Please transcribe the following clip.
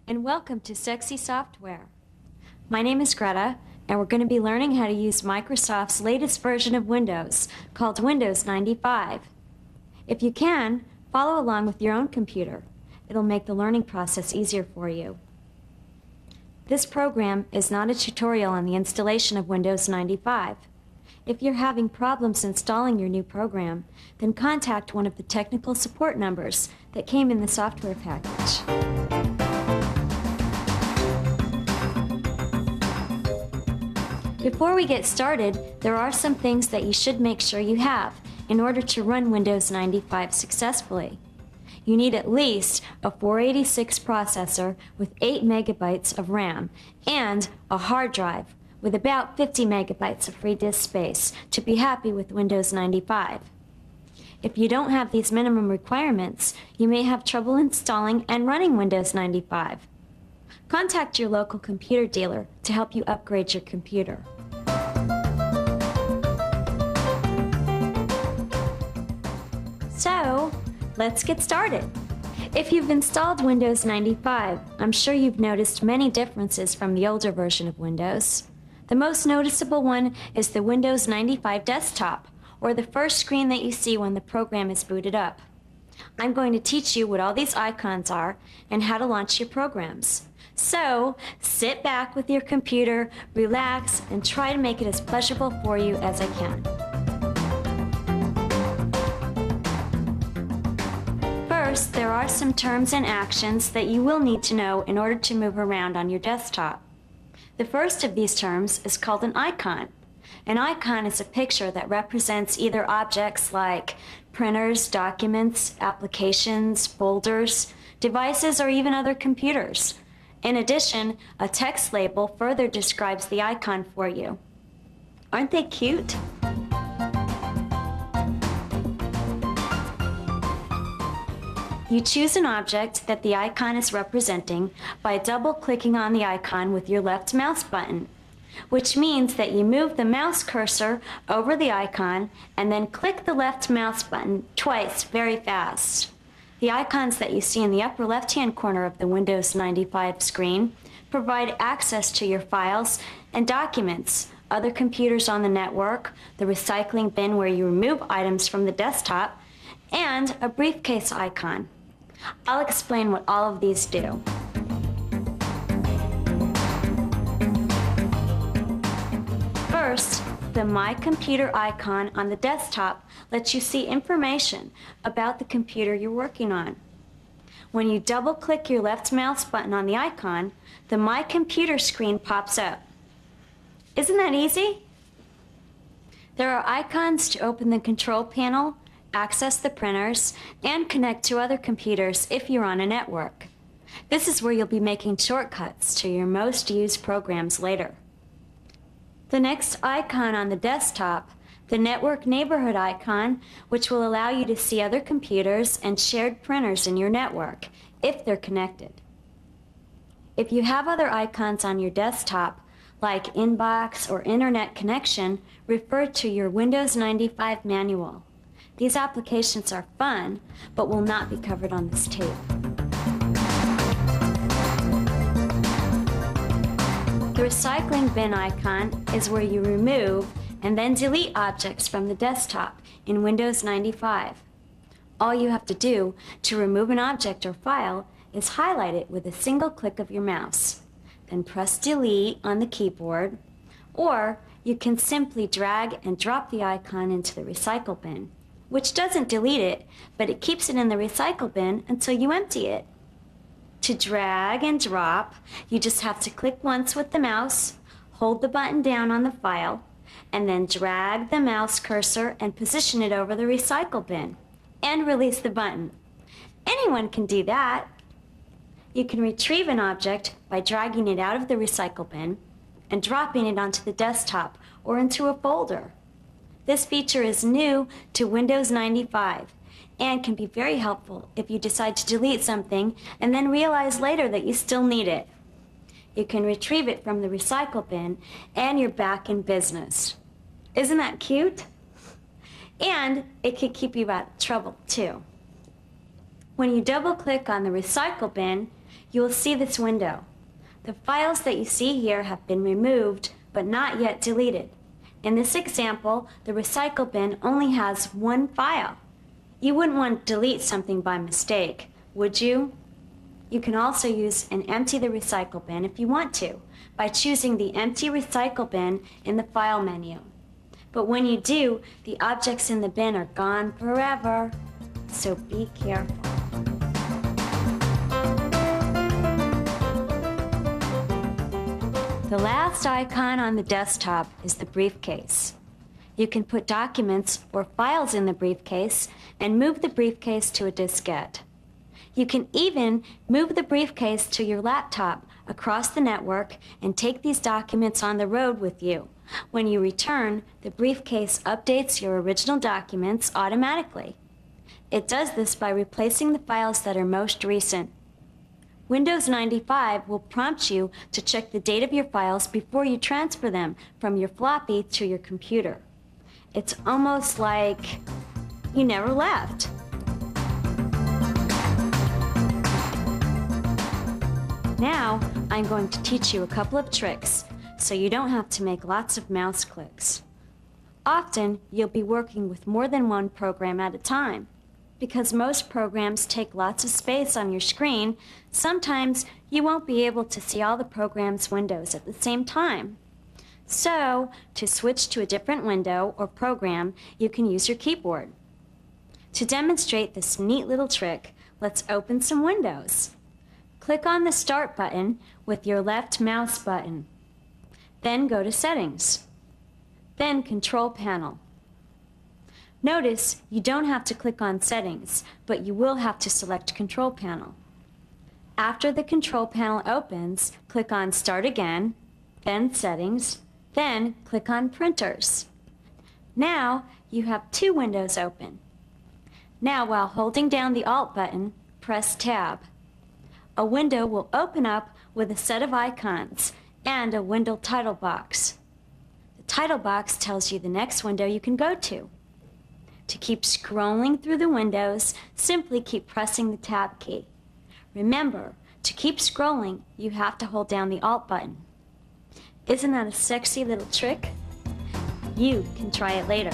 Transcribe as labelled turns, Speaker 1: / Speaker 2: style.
Speaker 1: and welcome to Sexy Software. My name is Greta, and we're going to be learning how to use Microsoft's latest version of Windows, called Windows 95. If you can, follow along with your own computer. It'll make the learning process easier for you. This program is not a tutorial on the installation of Windows 95. If you're having problems installing your new program, then contact one of the technical support numbers that came in the software package. Before we get started, there are some things that you should make sure you have in order to run Windows 95 successfully. You need at least a 486 processor with 8 megabytes of RAM and a hard drive with about 50 megabytes of free disk space to be happy with Windows 95. If you don't have these minimum requirements, you may have trouble installing and running Windows 95. Contact your local computer dealer to help you upgrade your computer. So, let's get started. If you've installed Windows 95, I'm sure you've noticed many differences from the older version of Windows. The most noticeable one is the Windows 95 desktop, or the first screen that you see when the program is booted up. I'm going to teach you what all these icons are and how to launch your programs. So, sit back with your computer, relax, and try to make it as pleasurable for you as I can. First, there are some terms and actions that you will need to know in order to move around on your desktop. The first of these terms is called an icon. An icon is a picture that represents either objects like printers, documents, applications, folders, devices, or even other computers. In addition, a text label further describes the icon for you. Aren't they cute? You choose an object that the icon is representing by double-clicking on the icon with your left mouse button, which means that you move the mouse cursor over the icon and then click the left mouse button twice very fast. The icons that you see in the upper left-hand corner of the Windows 95 screen provide access to your files and documents, other computers on the network, the recycling bin where you remove items from the desktop, and a briefcase icon. I'll explain what all of these do. First, the My Computer icon on the desktop lets you see information about the computer you're working on. When you double-click your left mouse button on the icon, the My Computer screen pops up. Isn't that easy? There are icons to open the control panel, access the printers, and connect to other computers if you're on a network. This is where you'll be making shortcuts to your most used programs later. The next icon on the desktop, the Network Neighborhood icon, which will allow you to see other computers and shared printers in your network, if they're connected. If you have other icons on your desktop, like Inbox or Internet Connection, refer to your Windows 95 manual. These applications are fun, but will not be covered on this tape. The recycling bin icon is where you remove and then delete objects from the desktop in Windows 95. All you have to do to remove an object or file is highlight it with a single click of your mouse. Then press delete on the keyboard, or you can simply drag and drop the icon into the recycle bin, which doesn't delete it, but it keeps it in the recycle bin until you empty it. To drag and drop, you just have to click once with the mouse, hold the button down on the file, and then drag the mouse cursor and position it over the recycle bin, and release the button. Anyone can do that. You can retrieve an object by dragging it out of the recycle bin and dropping it onto the desktop or into a folder. This feature is new to Windows 95 and can be very helpful if you decide to delete something and then realize later that you still need it. You can retrieve it from the recycle bin and you're back in business. Isn't that cute? And it can keep you out of trouble too. When you double-click on the recycle bin, you will see this window. The files that you see here have been removed, but not yet deleted. In this example, the recycle bin only has one file. You wouldn't want to delete something by mistake, would you? You can also use an empty the recycle bin if you want to, by choosing the empty recycle bin in the file menu. But when you do, the objects in the bin are gone forever, so be careful. The last icon on the desktop is the briefcase. You can put documents or files in the briefcase and move the briefcase to a diskette. You can even move the briefcase to your laptop across the network and take these documents on the road with you. When you return, the briefcase updates your original documents automatically. It does this by replacing the files that are most recent. Windows 95 will prompt you to check the date of your files before you transfer them from your floppy to your computer. It's almost like you never left. Now, I'm going to teach you a couple of tricks so you don't have to make lots of mouse clicks. Often, you'll be working with more than one program at a time. Because most programs take lots of space on your screen, sometimes you won't be able to see all the program's windows at the same time. So, to switch to a different window or program, you can use your keyboard. To demonstrate this neat little trick, let's open some windows. Click on the Start button with your left mouse button. Then go to Settings. Then Control Panel. Notice you don't have to click on Settings, but you will have to select Control Panel. After the Control Panel opens, click on Start again, then Settings, then click on Printers. Now you have two windows open. Now while holding down the Alt button, press Tab. A window will open up with a set of icons and a window title box. The title box tells you the next window you can go to. To keep scrolling through the windows, simply keep pressing the Tab key. Remember, to keep scrolling, you have to hold down the Alt button. Isn't that a sexy little trick? You can try it later.